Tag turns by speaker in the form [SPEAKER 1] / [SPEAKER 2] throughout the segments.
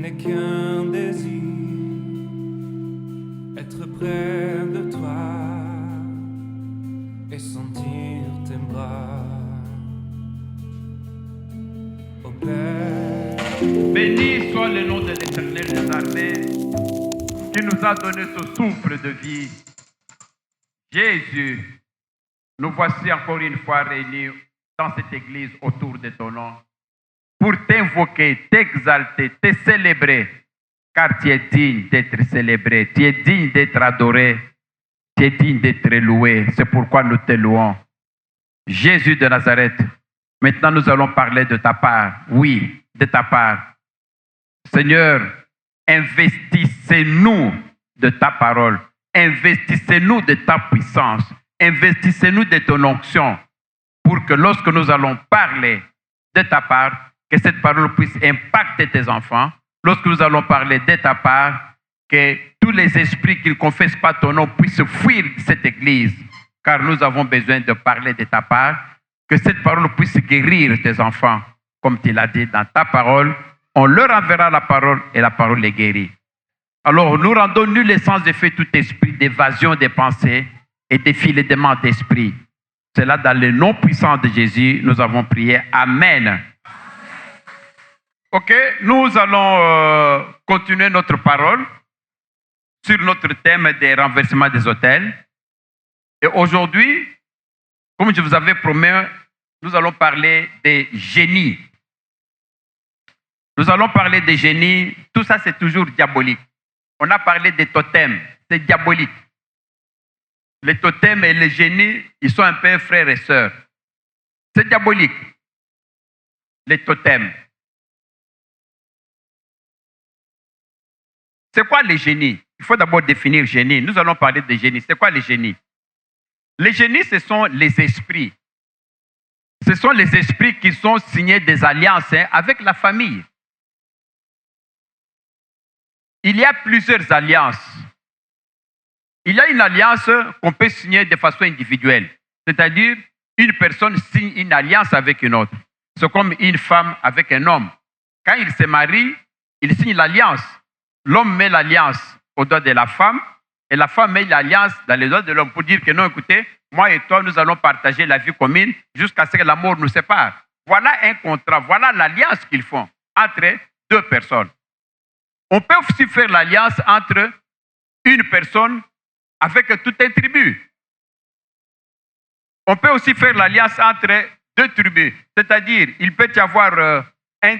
[SPEAKER 1] n'ai qu'un désir, être près de toi et sentir tes bras. Ô Père,
[SPEAKER 2] Béni soit le nom de l'Éternel des armées qui nous a donné ce souffle de vie. Jésus, nous voici encore une fois réunis dans cette église autour de ton nom pour t'invoquer, t'exalter, te célébrer, car tu es digne d'être célébré, tu es digne d'être adoré, tu es digne d'être loué. C'est pourquoi nous te louons. Jésus de Nazareth, maintenant nous allons parler de ta part. Oui, de ta part. Seigneur, investissez-nous de ta parole. Investissez-nous de ta puissance. Investissez-nous de ton onction pour que lorsque nous allons parler de ta part, que cette parole puisse impacter tes enfants. Lorsque nous allons parler de ta part, que tous les esprits qui ne confessent pas ton nom puissent fuir cette église, car nous avons besoin de parler de ta part. Que cette parole puisse guérir tes enfants, comme tu l'as dit dans ta parole. On leur enverra la parole et la parole les guérit. Alors nous rendons nul et sans effet tout esprit d'évasion des pensées et des filettements d'esprit. C'est là dans le nom puissant de Jésus, nous avons prié. Amen. Ok, nous allons continuer notre parole sur notre thème des renversements des autels. Et aujourd'hui, comme je vous avais promis, nous allons parler des génies. Nous allons parler des génies. Tout ça, c'est toujours diabolique. On a parlé des totems. C'est diabolique. Les totems et les génies, ils sont un peu frères et sœurs. C'est diabolique. Les totems. C'est quoi les génies? Il faut d'abord définir génie. Nous allons parler des génies. C'est quoi les génies? Les génies, ce sont les esprits. Ce sont les esprits qui sont signés des alliances avec la famille. Il y a plusieurs alliances. Il y a une alliance qu'on peut signer de façon individuelle. C'est-à-dire, une personne signe une alliance avec une autre. C'est comme une femme avec un homme. Quand ils se marient, ils signent l'alliance. L'homme met l'alliance au doigt de la femme et la femme met l'alliance dans les doigts de l'homme pour dire que non, écoutez, moi et toi, nous allons partager la vie commune jusqu'à ce que la mort nous sépare. Voilà un contrat, voilà l'alliance qu'ils font entre deux personnes. On peut aussi faire l'alliance entre une personne avec toute une tribu. On peut aussi faire l'alliance entre deux tribus. C'est-à-dire, il peut y avoir un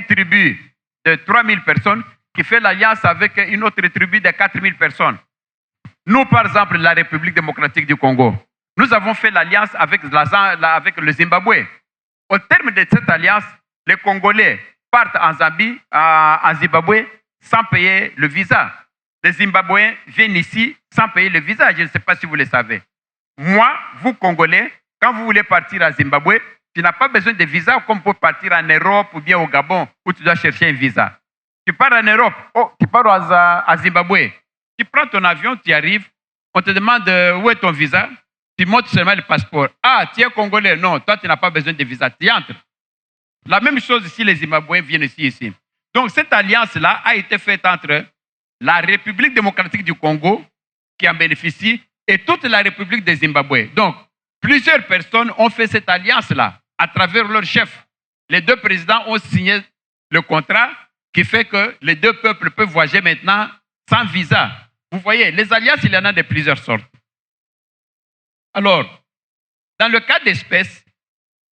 [SPEAKER 2] tribu de 3000 personnes qui fait l'alliance avec une autre tribu de 4000 personnes. Nous, par exemple, la République démocratique du Congo, nous avons fait l'alliance avec le Zimbabwe. Au terme de cette alliance, les Congolais partent en Zambie, en Zimbabwe, sans payer le visa. Les Zimbabwéens viennent ici sans payer le visa. Je ne sais pas si vous le savez. Moi, vous Congolais, quand vous voulez partir à Zimbabwe, tu n'as pas besoin de visa comme pour partir en Europe ou bien au Gabon où tu dois chercher un visa. Tu pars en Europe, tu pars à Zimbabwe. Tu prends ton avion, tu arrives, on te demande où est ton visa, tu montres seulement le passeport. Ah, tu es Congolais. Non, toi, tu n'as pas besoin de visa, tu entres. La même chose si les Zimbabwéens viennent ici. Donc, cette alliance-là a été faite entre la République démocratique du Congo, qui en bénéficie, et toute la République de Zimbabwe. Donc, plusieurs personnes ont fait cette alliance-là à travers leur chef. Les deux présidents ont signé le contrat qui fait que les deux peuples peuvent voyager maintenant sans visa. Vous voyez, les alliances, il y en a de plusieurs sortes. Alors, dans le cas d'espèce,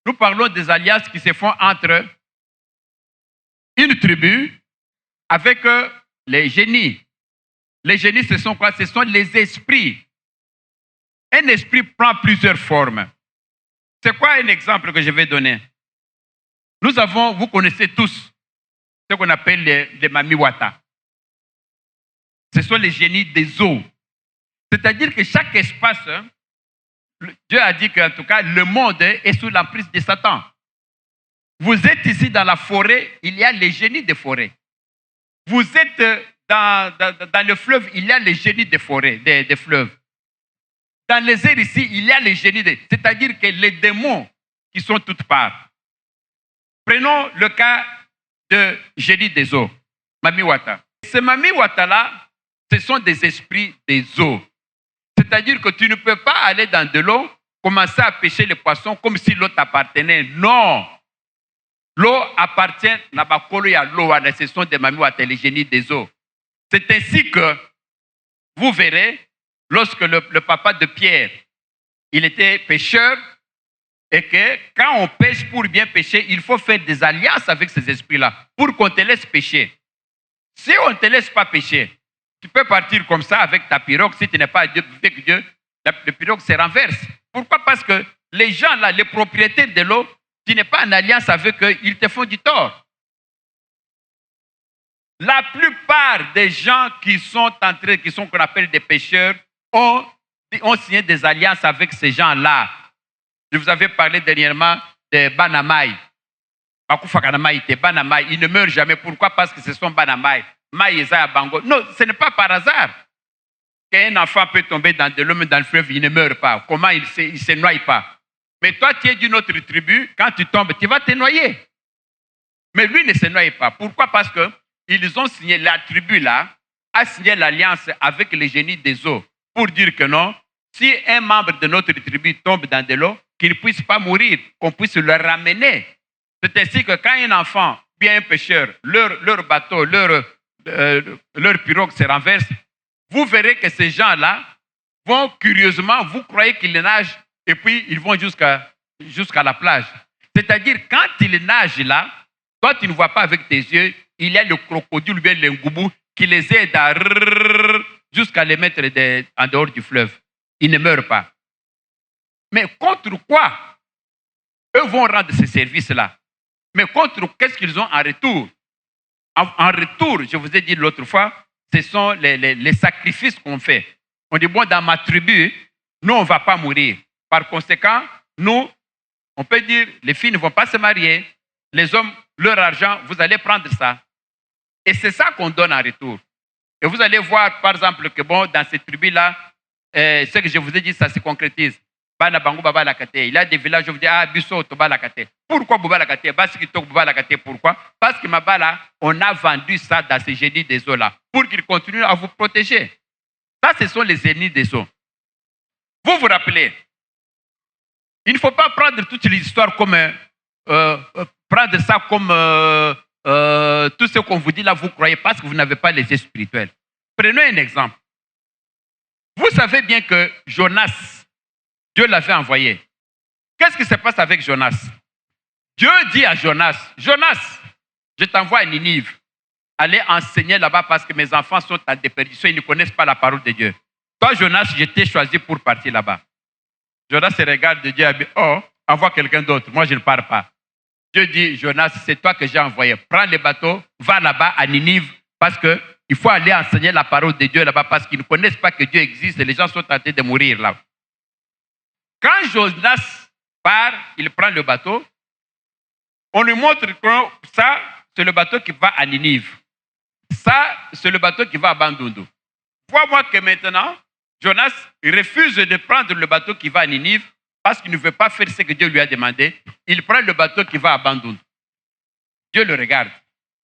[SPEAKER 2] nous parlons des alliances qui se font entre une tribu avec les génies. Les génies, ce sont quoi? Ce sont les esprits. Un esprit prend plusieurs formes. C'est quoi un exemple que je vais donner? Nous avons, vous connaissez tous, ce qu'on appelle les mamiwata. Ce sont les génies des eaux. C'est-à-dire que chaque espace, Dieu a dit qu'en tout cas, le monde est sous l'emprise de Satan. Vous êtes ici dans la forêt, il y a les génies des forêts. Vous êtes dans le fleuve, il y a les génies des forêts, des fleuves. Dans les airs ici, il y a les génies, c'est-à-dire que les démons qui sont toutes parts. Prenons le cas de génie des eaux, Mami Wata. Ces Mami Wata-là, ce sont des esprits des eaux. C'est-à-dire que tu ne peux pas aller dans de l'eau, commencer à pêcher les poissons comme si l'eau t'appartenait. Non. L'eau appartient à l'eau. Ce sont des Mami Wata, les génies des eaux. C'est ainsi que vous verrez, lorsque le papa de Pierre, il était pêcheur, et que quand on pêche pour bien pêcher, il faut faire des alliances avec ces esprits-là pour qu'on te laisse pêcher. Si on ne te laisse pas pêcher, tu peux partir comme ça avec ta pirogue. Si tu n'es pas avec Dieu, la pirogue se renverse. Pourquoi? Parce que les gens là, les propriétaires de l'eau, tu n'es pas en alliance avec eux, ils te font du tort. La plupart des gens qui sont entrés, qui sont qu'on appelle des pêcheurs, ont signé des alliances avec ces gens-là. Je vous avais parlé dernièrement de Banamai. Banamai, ils ne meurent jamais. Pourquoi? Parce que ce sont Banamai. Maïza Bango. Non, ce n'est pas par hasard qu'un enfant peut tomber dans de l'eau, mais dans le fleuve, il ne meurt pas. Comment il ne se noie pas? Mais toi, tu es d'une autre tribu, quand tu tombes, tu vas te noyer. Mais lui ne se noie pas. Pourquoi? Parce qu'ils ont signé, la tribu là, a signé l'alliance avec les génies des eaux pour dire que non, si un membre de notre tribu tombe dans de l'eau, qu'il ne puisse pas mourir, qu'on puisse le ramener. C'est ainsi que quand un enfant, bien un pêcheur, leur bateau, leur pirogue se renverse, vous verrez que ces gens-là vont curieusement, vous croyez qu'ils nagent et puis ils vont jusqu'à la plage. C'est-à-dire, quand ils nagent là, toi tu ne vois pas avec tes yeux, il y a le crocodile ou bien le ngoubou qui les aide à jusqu'à les mettre en dehors du fleuve. Ils ne meurent pas. Mais contre quoi? Eux vont rendre ces services-là. Mais contre qu'est-ce qu'ils ont en retour? En retour, je vous ai dit l'autre fois, ce sont les sacrifices qu'on fait. On dit, bon, dans ma tribu, nous, on ne va pas mourir. Par conséquent, nous, on peut dire, les filles ne vont pas se marier. Les hommes, leur argent, vous allez prendre ça. Et c'est ça qu'on donne en retour. Et vous allez voir, par exemple, que bon, dans ces tribus-là, ce que je vous ai dit, ça se concrétise. Il y a des villages où vous dites, ah, Bisso, Toba Lakate. Pourquoi Boba Lakate? Pourquoi? Parce que Mabala, on a vendu ça dans ces génies des eaux-là pour qu'ils continuent à vous protéger. Ça, ce sont les génies des eaux. Vous vous rappelez, il ne faut pas prendre toute l'histoire comme, prendre ça comme tout ce qu'on vous dit là, vous croyez parce que vous n'avez pas les yeux spirituels. Prenons un exemple. Vous savez bien que Jonas, Dieu l'avait envoyé. Qu'est-ce qui se passe avec Jonas? Dieu dit à Jonas, Jonas, je t'envoie à Ninive. Allez enseigner là-bas parce que mes enfants sont en déperdition, ils ne connaissent pas la parole de Dieu. Toi, Jonas, je t'ai choisi pour partir là-bas. Jonas se regarde de Dieu et dit, oh, envoie quelqu'un d'autre, moi je ne pars pas. Dieu dit, Jonas, c'est toi que j'ai envoyé. Prends le bateau, va là-bas à Ninive parce qu'il faut aller enseigner la parole de Dieu là-bas parce qu'ils ne connaissent pas que Dieu existe et les gens sont en train de mourir là. Quand Jonas part, il prend le bateau, on lui montre que ça, c'est le bateau qui va à Ninive. Ça, c'est le bateau qui va à Bandundu. Vois-moi que maintenant, Jonas refuse de prendre le bateau qui va à Ninive parce qu'il ne veut pas faire ce que Dieu lui a demandé. Il prend le bateau qui va à Bandundu. Dieu le regarde.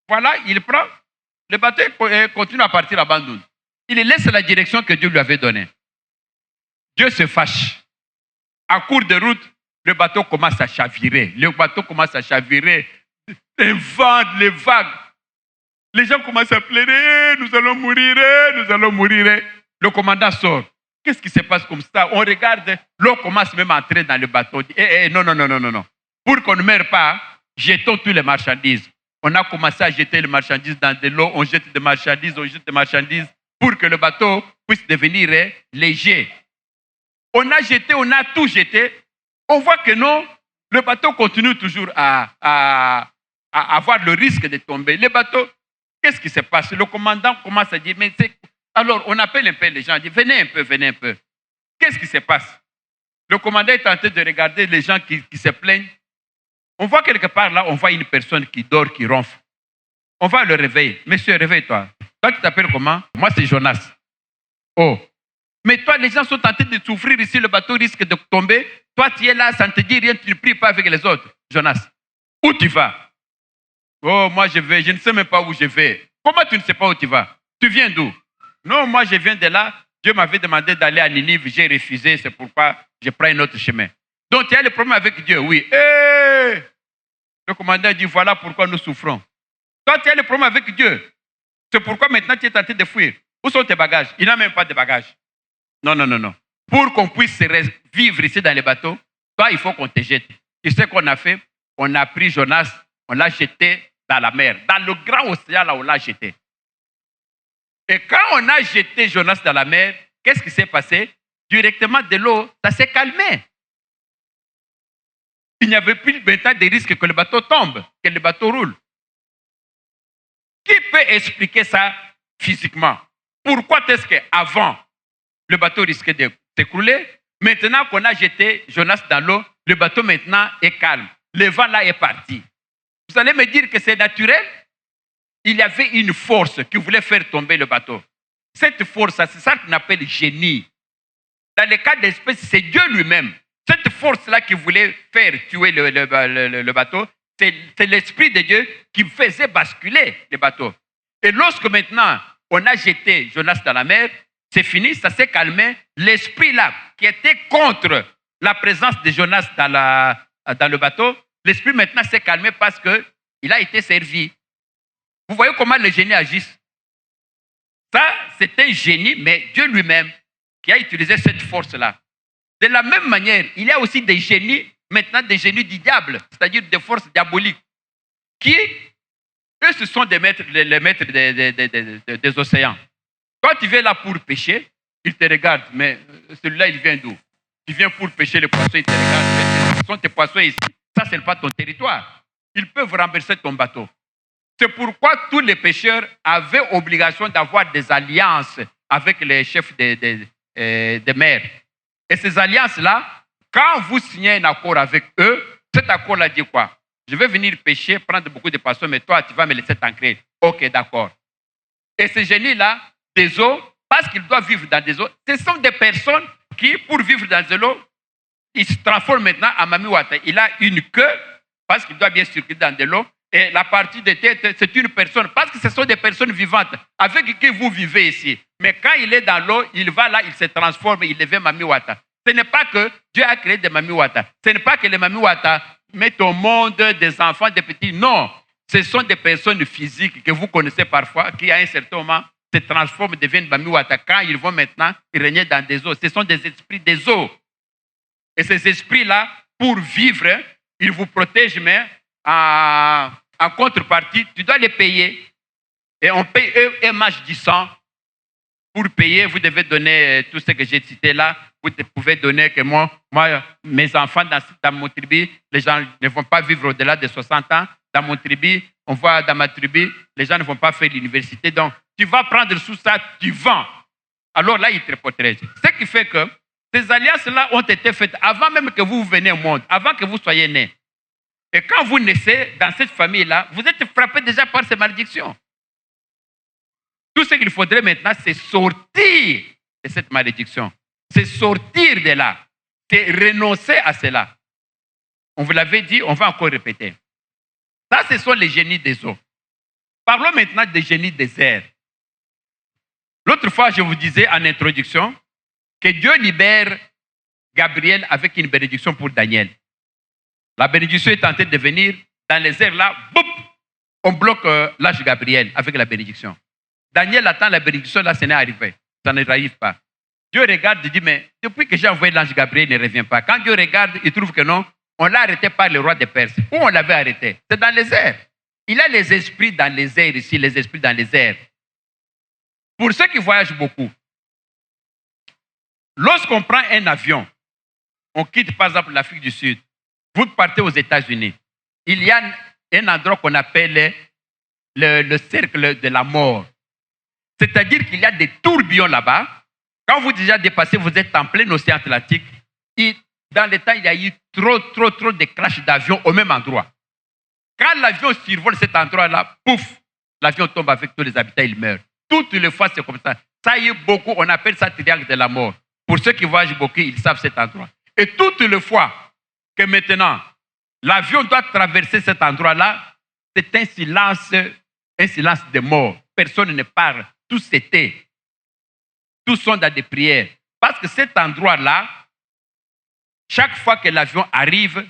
[SPEAKER 2] Voilà, il prend le bateau et continue à partir à Bandundu. Il laisse la direction que Dieu lui avait donnée. Dieu se fâche. En cours de route, le bateau commence à chavirer. Le bateau commence à chavirer. Les vents, les vagues. Les gens commencent à pleurer. Nous allons mourir, nous allons mourir. Le commandant sort. Qu'est-ce qui se passe comme ça? On regarde, l'eau commence même à entrer dans le bateau. Non. Pour qu'on ne meure pas, jetons tous les marchandises. On a commencé à jeter les marchandises dans de l'eau. On jette des marchandises, pour que le bateau puisse devenir léger. On a jeté, on a tout jeté. On voit que non, le bateau continue toujours à avoir le risque de tomber. Le bateau, qu'est-ce qui se passe? Le commandant commence à dire, mais c'est... Alors, on appelle un peu les gens, on dit, venez un peu. Qu'est-ce qui se passe? Le commandant est en train de regarder les gens qui se plaignent. On voit quelque part là, on voit une personne qui dort, qui ronfle. On va le réveiller. Monsieur, réveille-toi. Toi, tu t'appelles comment? Moi, c'est Jonas. Oh. Mais toi, les gens sont en train de souffrir ici, le bateau risque de tomber. Toi, tu es là, ça ne te dit rien, tu ne pries pas avec les autres. Jonas, où tu vas? Oh, moi je vais, je ne sais même pas où je vais. Comment tu ne sais pas où tu vas? Tu viens d'où? Non, moi je viens de là. Dieu m'avait demandé d'aller à Ninive, j'ai refusé, c'est pourquoi je prends un autre chemin. Donc tu as le problème avec Dieu, oui. Le commandant dit, voilà pourquoi nous souffrons. Toi, tu as le problème avec Dieu. C'est pourquoi maintenant tu es tenté de fuir. Où sont tes bagages? Il n'a même pas de bagages. Non, non, non, non. Pour qu'on puisse vivre ici dans les bateaux, toi, il faut qu'on te jette. Tu sais qu'on a fait? On a pris Jonas, on l'a jeté dans la mer. Dans le grand océan, là, on l'a jeté. Et quand on a jeté Jonas dans la mer, qu'est-ce qui s'est passé? Directement de l'eau, ça s'est calmé. Il n'y avait plus maintenant de risque que le bateau tombe, que le bateau roule. Qui peut expliquer ça physiquement? Pourquoi est-ce qu'avant, le bateau risquait de s'écrouler? Maintenant qu'on a jeté Jonas dans l'eau, le bateau maintenant est calme. Le vent là est parti. Vous allez me dire que c'est naturel? Il y avait une force qui voulait faire tomber le bateau. Cette force, c'est ça qu'on appelle génie. Dans le cas d'espèce, c'est Dieu lui-même. Cette force-là qui voulait faire tuer le bateau, c'est l'Esprit de Dieu qui faisait basculer le bateau. Et lorsque maintenant, on a jeté Jonas dans la mer, c'est fini, ça s'est calmé. L'Esprit-là, qui était contre la présence de Jonas dans le bateau, l'Esprit maintenant s'est calmé parce qu'il a été servi. Vous voyez comment les génies agissent? Ça, c'est un génie, mais Dieu lui-même qui a utilisé cette force-là. De la même manière, il y a aussi des génies, maintenant des génies du diable, c'est-à-dire des forces diaboliques, qui, eux, ce sont les maîtres des océans. Quand tu viens là pour pêcher, ils te regardent, mais celui-là, il vient d'où? Tu viens pour pêcher les poissons, ils te regardent, mais ce sont tes poissons ici. Ça, ce n'est pas ton territoire. Ils peuvent renverser ton bateau. C'est pourquoi tous les pêcheurs avaient obligation d'avoir des alliances avec les chefs des mers. Et ces alliances-là, quand vous signez un accord avec eux, cet accord-là dit quoi? Je vais venir pêcher, prendre beaucoup de poissons, mais toi, tu vas me laisser t'ancrer. Ok, d'accord. Et ces génies-là, des eaux, parce qu'ils doivent vivre dans des eaux, ce sont des personnes qui, pour vivre dans des eaux, ils se transforment maintenant en mamiwata. Il a une queue, parce qu'il doit bien circuler dans de l'eau, et la partie de tête, c'est une personne, parce que ce sont des personnes vivantes avec qui vous vivez ici. Mais quand il est dans l'eau, il va là, il se transforme, il devient mamiwata. Ce n'est pas que Dieu a créé des mamiwata. Ce n'est pas que les mamiwata mettent au monde des enfants, des petits. Non, ce sont des personnes physiques que vous connaissez parfois, qui à un certain moment se transforment, deviennent mamiwata. Quand ils vont maintenant régner dans des eaux, ce sont des esprits des eaux. Et ces esprits-là, pour vivre, ils vous protègent, mais en contrepartie, tu dois les payer. Et on paye un match du sang. Pour payer, vous devez donner tout ce que j'ai cité là. Vous pouvez donner que moi mes enfants dans mon tribu, les gens ne vont pas vivre au-delà de 60 ans. Dans mon tribu, on voit dans ma tribu, les gens ne vont pas faire l'université. Donc, tu vas prendre sous ça, tu vends. Alors là, ils te protègent. Ce qui fait que ces alliances-là ont été faites avant même que vous veniez au monde, avant que vous soyez nés. Et quand vous naissez dans cette famille-là, vous êtes frappé déjà par ces malédictions. Tout ce qu'il faudrait maintenant, c'est sortir de cette malédiction. C'est sortir de là. C'est renoncer à cela. On vous l'avait dit, on va encore répéter. Ça, ce sont les génies des eaux. Parlons maintenant des génies des airs. L'autre fois, je vous disais en introduction que Dieu libère Gabriel avec une bénédiction pour Daniel. La bénédiction est en train de venir dans les airs là, boum, on bloque l'ange Gabriel avec la bénédiction. Daniel attend la bénédiction, là, ce n'est arrivé. Ça n'arrive pas. Dieu regarde et dit, mais depuis que j'ai envoyé l'ange Gabriel, il ne revient pas. Quand Dieu regarde, il trouve que non, on l'a arrêté par le roi des Perses. Où on l'avait arrêté? C'est dans les airs. Il a les esprits dans les airs ici, les esprits dans les airs. Pour ceux qui voyagent beaucoup, lorsqu'on prend un avion, on quitte par exemple l'Afrique du Sud, vous partez aux États-Unis, il y a un endroit qu'on appelle le cercle de la mort. C'est-à-dire qu'il y a des tourbillons là-bas. Quand vous déjà dépassez, vous êtes en plein océan Atlantique. Et dans le temps, il y a eu trop de crashs d'avions au même endroit. Quand l'avion survole cet endroit-là, pouf, l'avion tombe avec tous les habitants, il meurt. Toutes les fois, c'est comme ça. Ça y est beaucoup, on appelle ça triangle de la mort. Pour ceux qui voyagent beaucoup, ils savent cet endroit. Et toutes les fois que maintenant, l'avion doit traverser cet endroit-là, c'est un silence de mort. Personne ne parle. Tous se tait. Tous sont dans des prières. Parce que cet endroit-là, chaque fois que l'avion arrive,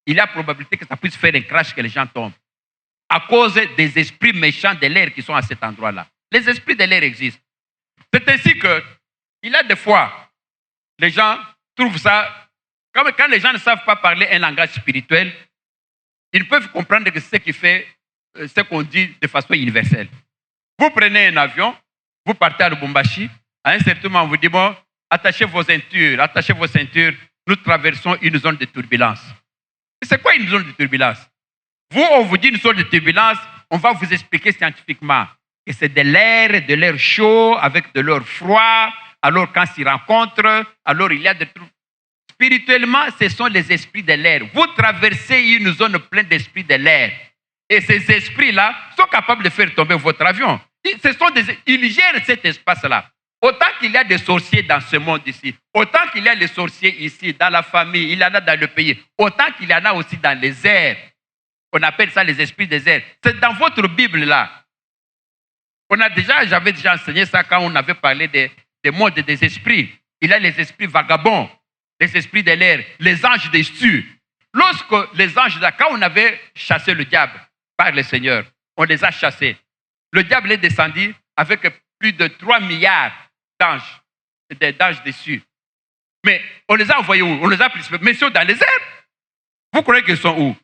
[SPEAKER 2] il y a probabilité que ça puisse faire un crash, que les gens tombent. À cause des esprits méchants de l'air qui sont à cet endroit-là. Les esprits de l'air existent. C'est ainsi que, il y a des fois, les gens trouvent ça, comme quand les gens ne savent pas parler un langage spirituel, ils peuvent comprendre que c'est ce qui fait ce qu'on dit de façon universelle. Vous prenez un avion, vous partez à Lubumbashi, à un certain moment, on vous dit, bon, attachez vos ceintures, nous traversons une zone de turbulence. C'est quoi une zone de turbulence? Vous, on vous dit une zone de turbulence, on va vous expliquer scientifiquement que c'est de l'air chaud avec de l'air froid, alors quand s'ils rencontrent, alors il y a des trucs. Spirituellement, ce sont les esprits de l'air. Vous traversez une zone pleine d'esprits de l'air. Et ces esprits-là sont capables de faire tomber votre avion. Ils gèrent cet espace-là. Autant qu'il y a des sorciers dans ce monde ici, autant qu'il y a des sorciers ici, dans la famille, il y en a dans le pays, autant qu'il y en a aussi dans les airs. On appelle ça les esprits des airs. C'est dans votre Bible-là. J'avais déjà enseigné ça quand on avait parlé des mondes des esprits. Il y a les esprits vagabonds, les esprits de l'air, les anges déçus. Lorsque les anges, quand on avait chassé le diable par le Seigneur, on les a chassés. Le diable est descendu avec plus de 3 milliards d'anges déçus. Mais on les a envoyés où? On les a pris, mais ils sont dans les airs. Vous croyez qu'ils sont où?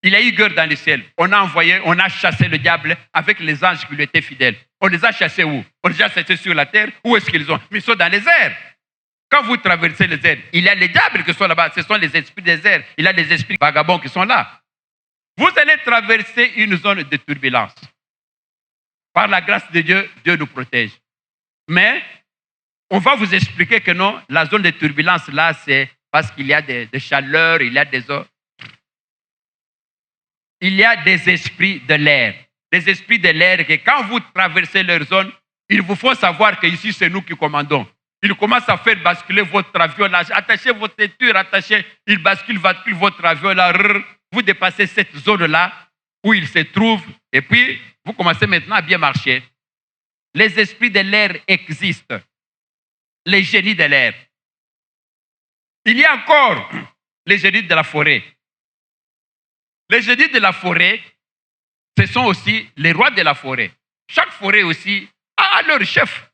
[SPEAKER 2] Il y a eu guerre dans le ciel. On a chassé le diable avec les anges qui lui étaient fidèles. On les a chassés où? On les a chassés sur la terre. Où est-ce qu'ils sont? Mais ils sont dans les airs. Quand vous traversez les airs, il y a les diables qui sont là-bas. Ce sont les esprits des airs. Il y a les esprits vagabonds qui sont là. Vous allez traverser une zone de turbulence. Par la grâce de Dieu, Dieu nous protège. Mais on va vous expliquer que non, la zone de turbulence là, c'est parce qu'il y a des chaleurs, il y a des eaux. Il y a des esprits de l'air. Des esprits de l'air que quand vous traversez leur zone, il vous faut savoir qu'ici, c'est nous qui commandons. Ils commencent à faire basculer votre avion là. Attachez votre ceinture, il bascule votre avion là. Vous dépassez cette zone-là où il se trouve. Et puis, vous commencez maintenant à bien marcher. Les esprits de l'air existent. Les génies de l'air. Il y a encore les génies de la forêt. Les génies de la forêt, ce sont aussi les rois de la forêt. Chaque forêt aussi a leur chef.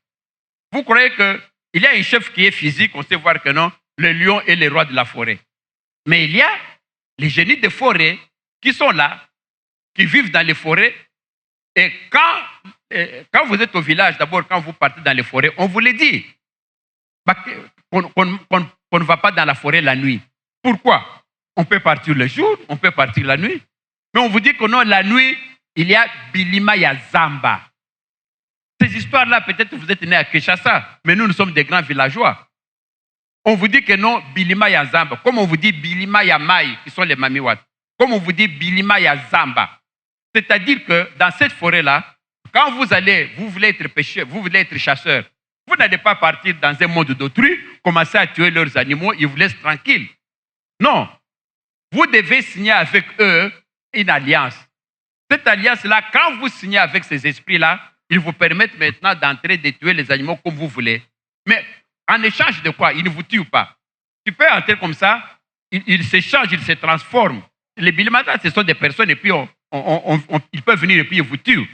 [SPEAKER 2] Vous croyez qu'il y a un chef qui est physique, on sait voir que non, le lion est le roi de la forêt. Mais il y a les génies de forêt qui sont là, qui vivent dans les forêts. Et quand vous êtes au village, d'abord, quand vous partez dans les forêts, on vous le dit qu'on ne va pas dans la forêt la nuit. Pourquoi? On peut partir le jour, on peut partir la nuit. Mais on vous dit que non, la nuit, il y a Bilima Yazamba. Ces histoires-là, peut-être vous êtes nés à Kinshasa, mais nous sommes des grands villageois. On vous dit que non, Bilima Yazamba. Comme on vous dit Bilima Yamai, qui sont les Mamiwat. Comme on vous dit Bilima Yazamba. C'est-à-dire que dans cette forêt-là, quand vous voulez être pêcheur, vous voulez être chasseur, vous n'allez pas partir dans un monde d'autrui, commencer à tuer leurs animaux, ils vous laissent tranquilles. Non. Vous devez signer avec eux une alliance. Cette alliance-là, quand vous signez avec ces esprits-là, ils vous permettent maintenant d'entrer, de tuer les animaux comme vous voulez. Mais en échange de quoi? Ils ne vous tuent pas. Tu peux entrer comme ça, ils se changent, ils se transforment. Les bilimata, ce sont des personnes et puis ils peuvent venir et puis ils vous tuent.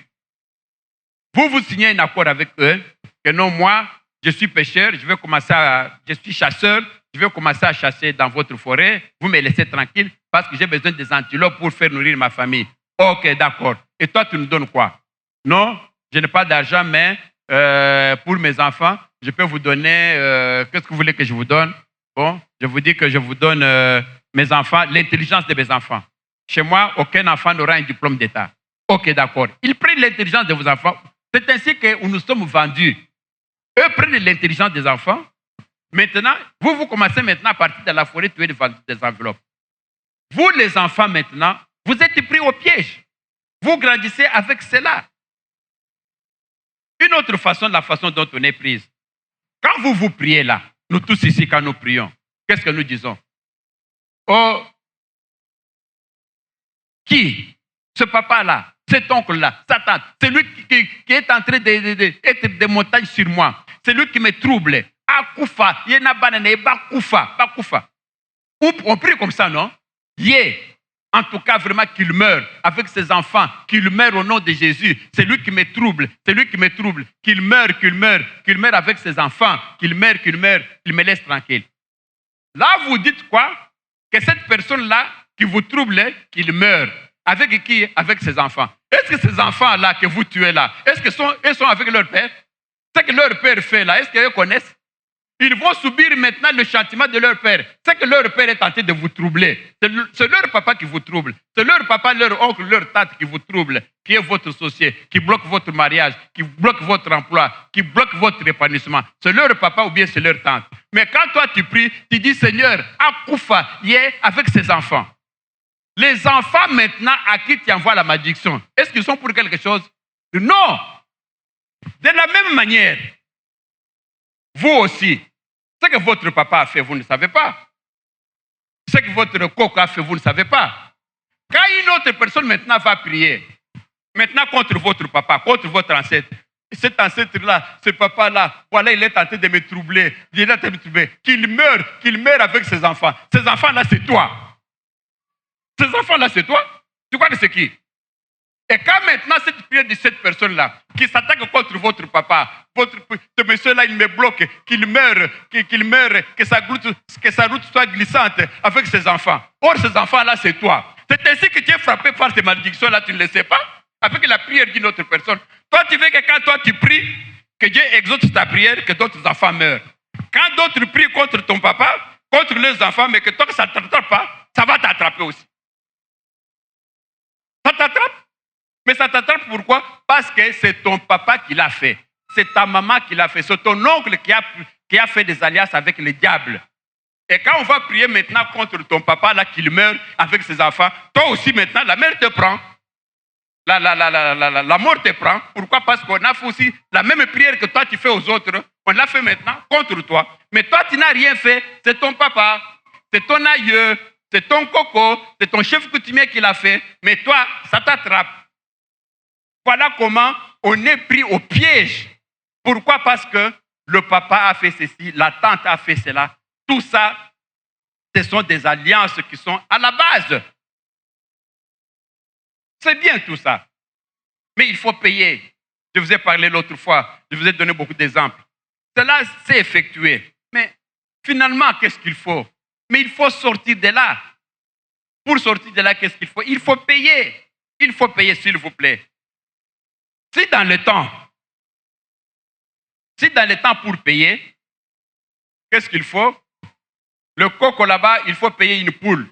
[SPEAKER 2] Vous signez un accord avec eux que non, moi, je suis pêcheur, je suis chasseur, je vais commencer à chasser dans votre forêt, vous me laissez tranquille parce que j'ai besoin des antilopes pour faire nourrir ma famille. Ok, d'accord. Et toi, tu nous donnes quoi? Non, je n'ai pas d'argent, mais pour mes enfants, je peux vous donner, qu'est-ce que vous voulez que je vous donne? Bon, je vous dis que je vous donne mes enfants, l'intelligence de mes enfants. Chez moi, aucun enfant n'aura un diplôme d'État. Ok, d'accord. Ils prennent l'intelligence de vos enfants. C'est ainsi que nous sommes vendus. Eux prennent l'intelligence des enfants. Maintenant, vous commencez maintenant à partir de la forêt tuer des enveloppes. Vous, les enfants, maintenant, vous êtes pris au piège. Vous grandissez avec cela. Une autre façon, la façon dont on est prise. Quand vous priez là, nous tous ici, quand nous prions, qu'est-ce que nous disons? Oh, qui ce papa-là, cet oncle-là, sa tante, c'est lui qui est en train d'être des montagnes sur moi. C'est lui qui me trouble. Akufa, Bakufa. On prie comme ça, non? En tout cas, vraiment qu'il meure avec ses enfants, qu'il meure au nom de Jésus. C'est lui qui me trouble, qu'il meure avec ses enfants, qu'il meure, qu'il me laisse tranquille. Là, vous dites quoi? Que cette personne-là qui vous trouble, qu'il meure. Avec qui? Avec ses enfants. Est-ce que ces enfants-là que vous tuez là, est-ce qu'ils sont avec leur père? Ce que leur père fait là, est-ce qu'ils connaissent? Ils vont subir maintenant le châtiment de leur père. C'est que leur père est tenté de vous troubler. C'est leur papa qui vous trouble. C'est leur papa, leur oncle, leur tante qui vous trouble, qui est votre associé, qui bloque votre mariage, qui bloque votre emploi, qui bloque votre épanouissement. C'est leur papa ou bien c'est leur tante. Mais quand toi tu pries, tu dis Seigneur, Akoufa, avec ses enfants. Les enfants maintenant à qui tu envoies la malédiction, est-ce qu'ils sont pour quelque chose? Non. De la même manière, vous aussi, ce que votre papa a fait, vous ne savez pas. Ce que votre coco a fait, vous ne savez pas. Quand une autre personne maintenant va prier, maintenant contre votre papa, contre votre ancêtre, cet ancêtre-là, ce papa-là, voilà, il est tenté de me troubler. Il est tenté de me troubler. Qu'il meure avec ses enfants. Ces enfants-là, c'est toi. Ces enfants-là, c'est toi. Tu crois que c'est qui? Et quand maintenant cette prière de cette personne-là, qui s'attaque contre votre papa, ce monsieur-là, il me bloque, qu'il meure, que sa route soit glissante avec ses enfants. Or, ces enfants-là, c'est toi. C'est ainsi que tu es frappé par ces malédictions-là, tu ne le sais pas, avec la prière d'une autre personne. Toi, tu veux que quand toi tu pries, que Dieu exauce ta prière, que d'autres enfants meurent. Quand d'autres prient contre ton papa, contre leurs enfants, mais que toi, ça ne t'attrape pas, ça va t'attraper aussi. Ça t'attrape. Mais ça t'attrape pourquoi? Parce que c'est ton papa qui l'a fait. C'est ta maman qui l'a fait. C'est ton oncle qui a fait des alliances avec le diable. Et quand on va prier maintenant contre ton papa, là, qu'il meurt avec ses enfants, toi aussi maintenant, la mère te prend. La mort te prend. Pourquoi? Parce qu'on a fait aussi la même prière que toi tu fais aux autres. On l'a fait maintenant contre toi. Mais toi, tu n'as rien fait. C'est ton papa. C'est ton aïeux. C'est ton coco. C'est ton chef coutumier qui l'a fait. Mais toi, ça t'attrape. Voilà comment on est pris au piège. Pourquoi? Parce que le papa a fait ceci, la tante a fait cela. Tout ça, ce sont des alliances qui sont à la base. C'est bien tout ça. Mais il faut payer. Je vous ai parlé l'autre fois, je vous ai donné beaucoup d'exemples. Cela s'est effectué. Mais finalement, qu'est-ce qu'il faut? Mais il faut sortir de là. Pour sortir de là, qu'est-ce qu'il faut? Il faut payer. Il faut payer, s'il vous plaît. Si dans le temps pour payer, qu'est-ce qu'il faut? Le coco là-bas, il faut payer une poule.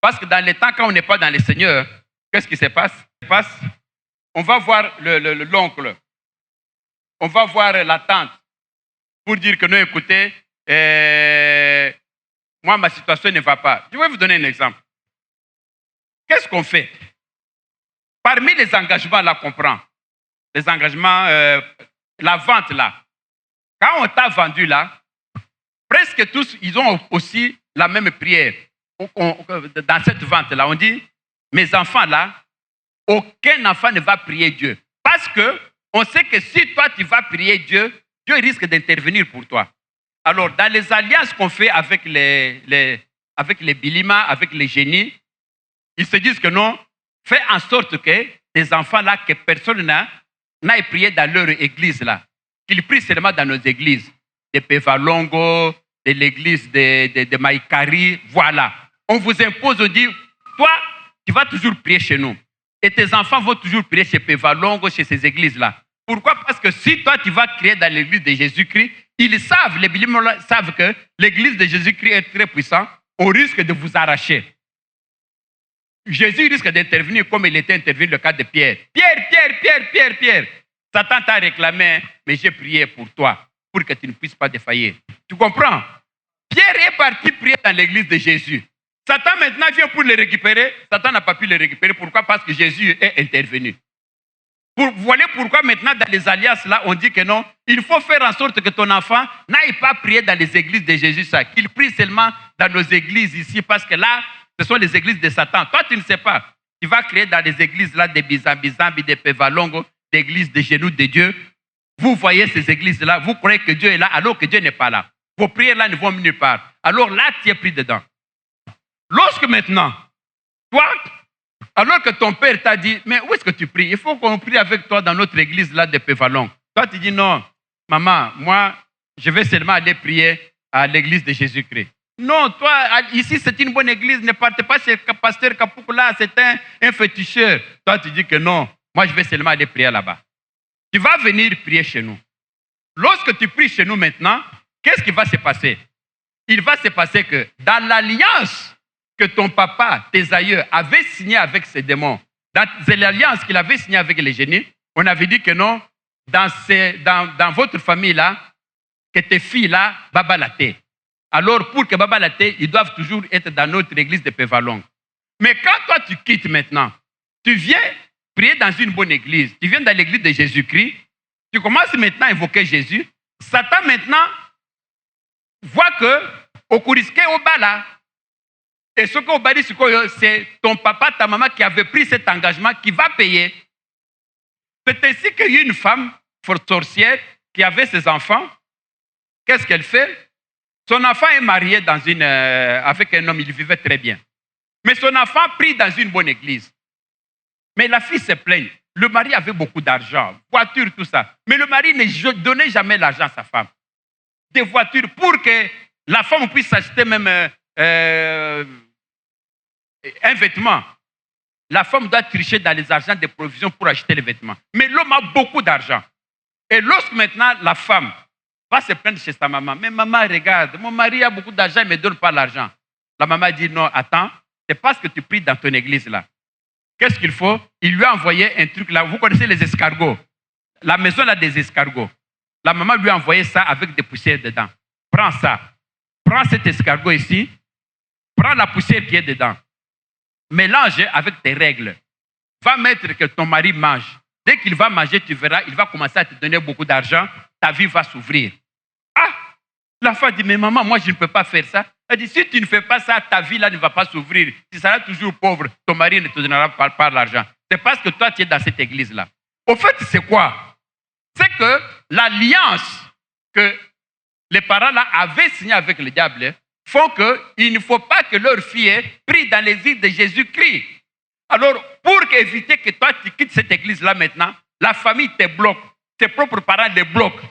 [SPEAKER 2] Parce que dans le temps, quand on n'est pas dans le Seigneur, qu'est-ce qui se passe? On va voir l'oncle, on va voir la tante pour dire que non, écoutez, moi, ma situation ne va pas. Je vais vous donner un exemple. Qu'est-ce qu'on fait? Parmi les engagements là qu'on prend, les engagements, la vente là, quand on t'a vendu là, presque tous, ils ont aussi la même prière. Dans cette vente là, on dit, mes enfants là, aucun enfant ne va prier Dieu. Parce qu'on sait que si toi tu vas prier Dieu, Dieu risque d'intervenir pour toi. Alors, dans les alliances qu'on fait avec les Bilima, avec les génies, ils se disent que non, fais en sorte que tes enfants là, que personne n'aille prier dans leur église là. Qu'ils prient seulement dans nos églises. De Pevalongo, de l'église de Maïkari, voilà. On vous impose, on dit, toi, tu vas toujours prier chez nous. Et tes enfants vont toujours prier chez Pevalongo, chez ces églises-là. Pourquoi? Parce que si toi, tu vas crier dans l'église de Jésus-Christ, ils savent, les Bilima savent que l'église de Jésus-Christ est très puissante, on risque de vous arracher. Jésus risque d'intervenir comme il était intervenu le cas de Pierre. Pierre. Satan t'a réclamé, mais j'ai prié pour toi, pour que tu ne puisses pas défaillir. Tu comprends? Pierre est parti prier dans l'église de Jésus. Satan maintenant vient pour le récupérer. Satan n'a pas pu le récupérer. Pourquoi? Parce que Jésus est intervenu. Voilà pourquoi maintenant dans les alliances là, on dit que non, il faut faire en sorte que ton enfant n'aille pas prier dans les églises de Jésus, ça, qu'il prie seulement dans nos églises ici, parce que là, ce sont les églises de Satan. Toi, tu ne sais pas. Tu vas créer dans les églises là des Bizambi, des Pevalongo, des églises de genoux de Dieu. Vous voyez ces églises-là, vous croyez que Dieu est là alors que Dieu n'est pas là. Vos prières là ne vont nulle part. Alors là, tu es pris dedans. Lorsque maintenant, toi, alors que ton père t'a dit, mais où est-ce que tu pries? Il faut qu'on prie avec toi dans notre église là de Pévalon. Toi, tu dis non, maman, moi, je vais seulement aller prier à l'église de Jésus-Christ. Non, toi, ici, c'est une bonne église, ne partez pas chez le pasteur Kapoukou là, c'est un féticheur. Toi, tu dis que non, moi, je vais seulement aller prier là-bas. Tu vas venir prier chez nous. Lorsque tu pries chez nous maintenant, qu'est-ce qui va se passer? Il va se passer que dans l'alliance que ton papa, tes aïeux avaient signée avec ces démons, dans l'alliance qu'il avait signée avec les génies, on avait dit que non, dans votre famille-là, que tes filles-là, Baba Laté. Alors, pour que Baba Laté, ils doivent toujours être dans notre église de Pévalong. Mais quand toi, tu quittes maintenant, tu viens prier dans une bonne église, tu viens dans l'église de Jésus-Christ, tu commences maintenant à invoquer Jésus, Satan maintenant voit que au Kouriske au Bala, et ce qu'on va dire, c'est ton papa, ta maman qui avait pris cet engagement qui va payer. C'est ainsi qu'il y a une femme sorcière qui avait ses enfants. Qu'est-ce qu'elle fait? Son enfant est marié avec un homme, il vivait très bien. Mais son enfant prie dans une bonne église. Mais la fille se plaigne. Le mari avait beaucoup d'argent, voiture, tout ça. Mais le mari ne donnait jamais l'argent à sa femme. Des voitures pour que la femme puisse s'acheter même un vêtement. La femme doit tricher dans les argents des provisions pour acheter les vêtements. Mais l'homme a beaucoup d'argent. Et lorsque maintenant la femme va se plaindre chez sa maman, mais maman, regarde, mon mari a beaucoup d'argent, il ne me donne pas l'argent. La maman dit non, attends, c'est parce que tu pries dans ton église là. Qu'est-ce qu'il faut? Il lui a envoyé un truc là. Vous connaissez les escargots? La maison là des escargots. La maman lui a envoyé ça avec des poussières dedans. Prends ça. Prends cet escargot ici. Prends la poussière qui est dedans. Mélange avec tes règles. Va mettre que ton mari mange. Dès qu'il va manger, tu verras, il va commencer à te donner beaucoup d'argent. Ta vie va s'ouvrir. Ah! La femme dit, mais maman, moi je ne peux pas faire ça. Elle dit, si tu ne fais pas ça, ta vie là ne va pas s'ouvrir. Tu seras toujours pauvre. Ton mari ne te donnera pas l'argent. C'est parce que toi, tu es dans cette église-là. Au fait, c'est quoi? C'est que l'alliance que les parents là avaient signée avec le diable font qu'il ne faut pas que leur fille prie dans l'église de Jésus-Christ. Alors, pour éviter que toi, tu quittes cette église-là maintenant, la famille te bloque. Tes propres parents les bloquent.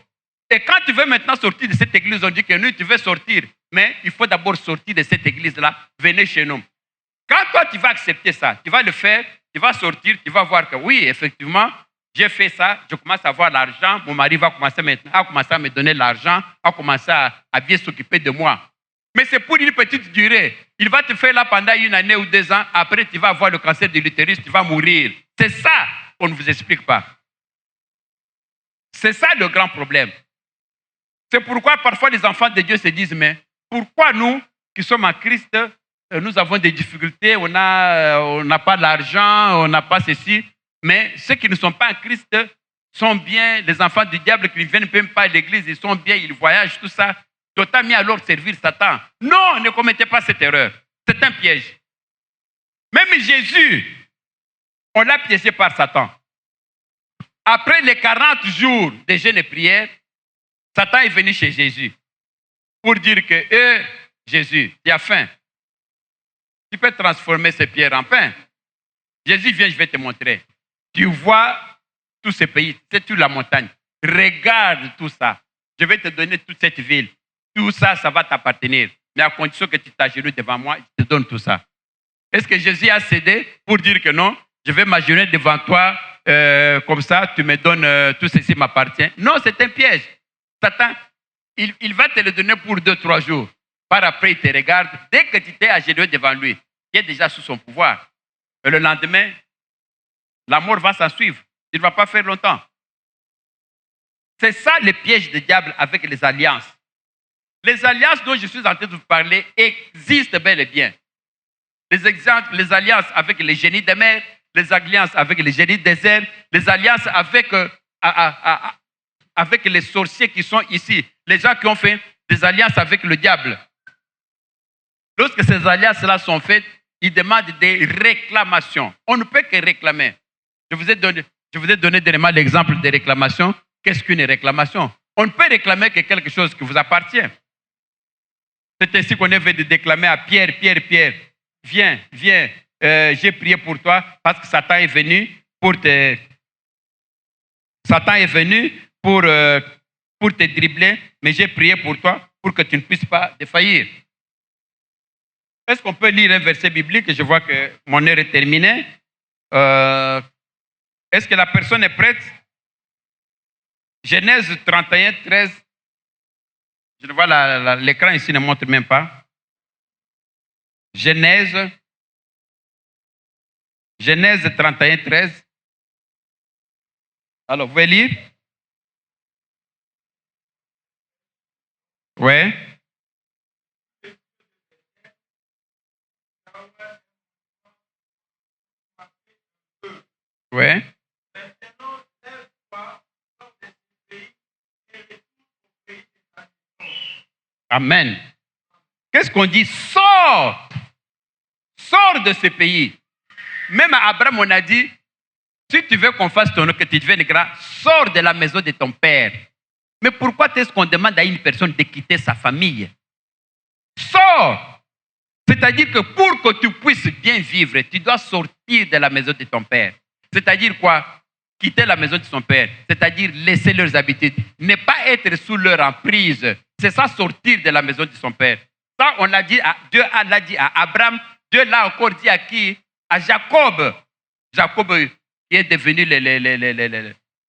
[SPEAKER 2] Et quand tu veux maintenant sortir de cette église, on dit que nous, tu veux sortir. Mais il faut d'abord sortir de cette église-là. Venez chez nous. Quand toi, tu vas accepter ça, tu vas le faire, tu vas sortir, tu vas voir que oui, effectivement, j'ai fait ça, je commence à avoir l'argent, mon mari va commencer maintenant à commencer à me donner l'argent, à commencer à bien s'occuper de moi. Mais c'est pour une petite durée. Il va te faire là pendant 1 année ou 2 ans, après tu vas avoir le cancer de l'utérus, tu vas mourir. C'est ça qu'on ne vous explique pas. C'est ça le grand problème. C'est pourquoi parfois les enfants de Dieu se disent, mais pourquoi nous qui sommes en Christ, nous avons des difficultés, on n'a pas d'argent, on n'a pas ceci, mais ceux qui ne sont pas en Christ sont bien, les enfants du diable qui ne viennent même pas à l'église, ils sont bien, ils voyagent, tout ça. D'autant mieux alors servir Satan. Non, ne commettez pas cette erreur. C'est un piège. Même Jésus, on l'a piégé par Satan. Après les 40 jours de jeûne et prière, Satan est venu chez Jésus pour dire que Jésus, tu as faim. Tu peux transformer ces pierres en pain. Jésus, viens, je vais te montrer. Tu vois tous ces pays, c'est toute la montagne. Regarde tout ça. Je vais te donner toute cette ville. Tout ça, ça va t'appartenir. Mais à condition que tu t'agenouilles devant moi, je te donne tout ça. Est-ce que Jésus a cédé pour dire que non, je vais m'agenouiller devant toi, comme ça, tu me donnes, tout ceci m'appartient? Non, c'est un piège. Satan, il va te le donner pour 2-3 jours. Par après, il te regarde. Dès que tu t'es agenouillé devant lui, tu es déjà sous son pouvoir. Et le lendemain, la mort va s'en suivre. Il ne va pas faire longtemps. C'est ça le piège du diable avec les alliances. Les alliances dont je suis en train de vous parler existent bel et bien. Les exemples, les alliances avec les génies des mers, les alliances avec les génies des airs, les alliances avec les sorciers qui sont ici, les gens qui ont fait des alliances avec le diable. Lorsque ces alliances-là sont faites, il demande des réclamations. On ne peut que réclamer. Je vous ai donné dernièrement l'exemple des réclamations. Qu'est-ce qu'une réclamation? On ne peut réclamer que quelque chose qui vous appartient. C'est ainsi qu'on est venu de déclamer à Pierre, Pierre, viens, j'ai prié pour toi parce que Satan est venu pour te dribbler, mais j'ai prié pour toi pour que tu ne puisses pas défaillir. Est-ce qu'on peut lire un verset biblique? Je vois que mon heure est terminée. Est-ce que la personne est prête? Genèse 31, 13. Je vois l'écran ici ne montre même pas. Genèse 31, 13. Alors, vous pouvez lire? Oui. Oui. Amen. Qu'est-ce qu'on dit? Sors! Sors de ce pays. Même à Abraham, on a dit, si tu veux qu'on fasse ton nom, que tu deviennes grand, sors de la maison de ton père. Mais pourquoi est-ce qu'on demande à une personne de quitter sa famille? Sors! C'est-à-dire que pour que tu puisses bien vivre, tu dois sortir de la maison de ton père. C'est-à-dire quoi? Quitter la maison de son père. C'est-à-dire laisser leurs habitudes. Ne pas être sous leur emprise. C'est ça, sortir de la maison de son père. Ça, on l'a dit, Dieu l'a dit à Abraham. Dieu l'a encore dit à qui? À Jacob. Jacob qui est devenu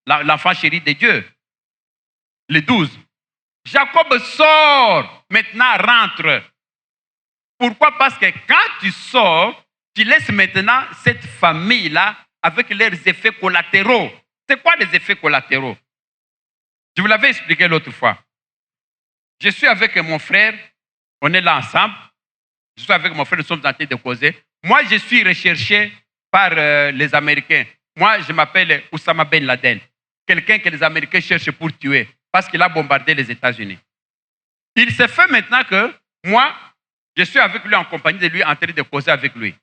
[SPEAKER 2] l'enfant chéri de Dieu. Les 12. Jacob sort. Maintenant, rentre. Pourquoi? Parce que quand tu sors, tu laisses maintenant cette famille-là avec leurs effets collatéraux. C'est quoi les effets collatéraux? Je vous l'avais expliqué l'autre fois. Je suis avec mon frère, on est là ensemble. Je suis avec mon frère, nous sommes en train de causer. Moi, je suis recherché par les Américains. Moi, je m'appelle Oussama Ben Laden. Quelqu'un que les Américains cherchent pour tuer parce qu'il a bombardé les États-Unis. Il se fait maintenant que moi, je suis avec lui en compagnie de lui, en train de causer avec lui.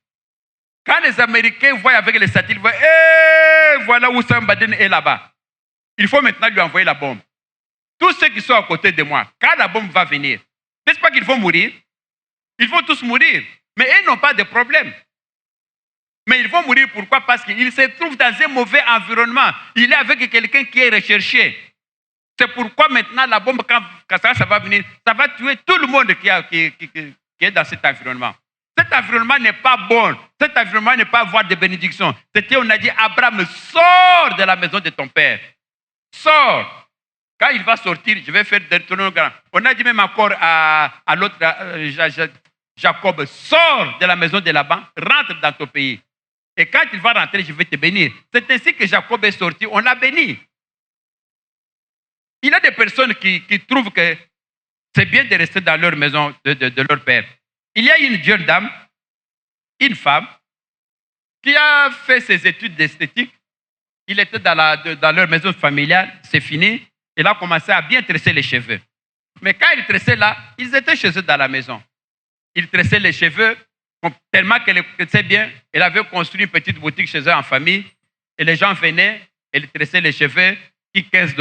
[SPEAKER 2] Quand les Américains voient avec les satellites, ils voient, voilà Oussama Ben Laden est là-bas. Il faut maintenant lui envoyer la bombe. Tous ceux qui sont à côté de moi, quand la bombe va venir, n'est-ce pas qu'ils vont mourir? Ils vont tous mourir. Mais ils n'ont pas de problème. Mais ils vont mourir pourquoi? Parce qu'ils se trouvent dans un mauvais environnement. Il est avec quelqu'un qui est recherché. C'est pourquoi maintenant la bombe, quand ça va venir, ça va tuer tout le monde qui est dans cet environnement. Cet environnement n'est pas bon. Cet environnement n'est pas voie de bénédiction. C'était, on a dit, Abraham, sors de la maison de ton père. Sors. Quand il va sortir, je vais faire détourner le grand. On a dit même encore à l'autre, Jacob, sors de la maison de Laban, rentre dans ton pays. Et quand il va rentrer, je vais te bénir. C'est ainsi que Jacob est sorti, on l'a béni. Il y a des personnes qui trouvent que c'est bien de rester dans leur maison de leur père. Il y a une jeune dame, une femme, qui a fait ses études d'esthétique. Il était dans leur maison familiale, c'est fini. Il a commencé à bien tresser les cheveux. Mais quand il tressait là, ils étaient chez eux dans la maison. Il tressait les cheveux tellement qu'elle tressait bien. Elle avait construit une petite boutique chez eux en famille. Et les gens venaient, elle tressait les cheveux, qui $15,